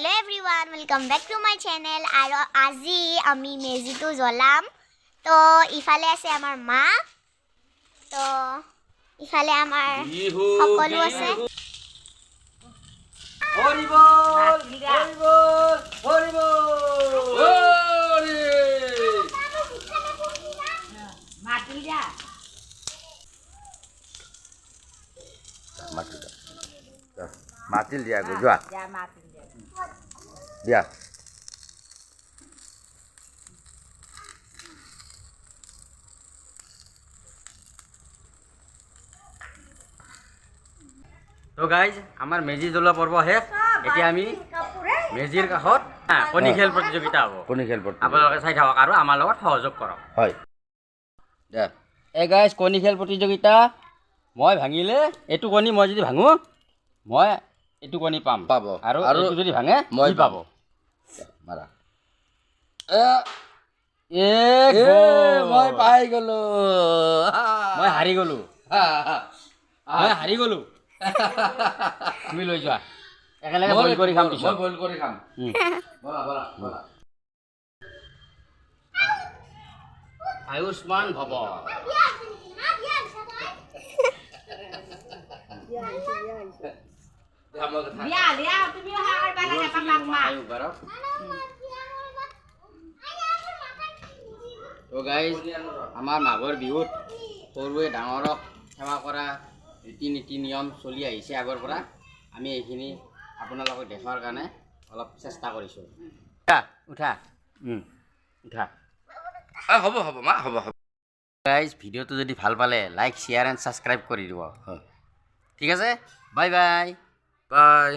Hello everyone, welcome back to my channel. আৰু আজি আমি মেজিটো জ্বলাম। তো ইফালে আছে আমাৰ মা, তো ইফালে আমাৰ সকলো আছে। হৰি বল হৰি বল হৰি বল হৰি মাটি যা মাতিল দিয়া গো যোৱা যা মাটি যা দিয়া তো গাইজ আমাৰ মেজি জ্বলোৱা পৰ্ব শেষ এতিয়া আমি মেজিৰ কাষত কণী খেল প্ৰতিযোগিতা হ'ব কণী খেল আপোনালোকে চাই থাকক আৰু আমাৰ লগত সহযোগ কৰক হয় দে এই গাইজ কণী খেল প্ৰতিযোগিতা মই ভাঙিলে এইটো কণী মই যদি ভাঙো মই এইটো কণী পাম পাব আৰু এইটো যদি ভাঙে মই পাব মাৰা মই পাই গলো মই হাৰি গলো তুমি লৈ যোৱা একেলগে বইল কৰি খাম পিছত বইল কৰি খাম বলা বলা বলা আয়ুষ্মান ভৱ দিয়া দিয়া তুমি হাই বালা না পাক মা তো গাইজ আমাৰ মাঘৰ বিহুত সৰুৱে ডাঙৰক সেৱা কৰা ৰীতি নীতি নিয়ম চলি আহিছে আগৰ পৰা আমি এইখিনি আপোনালোকক দেখাৰ কাৰণে অলপ চেষ্টা কৰিছোঁ উঠা উঠা হ'ব হ'ব মা হ'ব হ'ব গাইজ ভিডিঅ'টো যদি ভাল পালে লাইক শ্বেয়াৰ এণ্ড ছাবস্ক্ৰাইব কৰি দিব ঠিক আছে বাই বাই বাই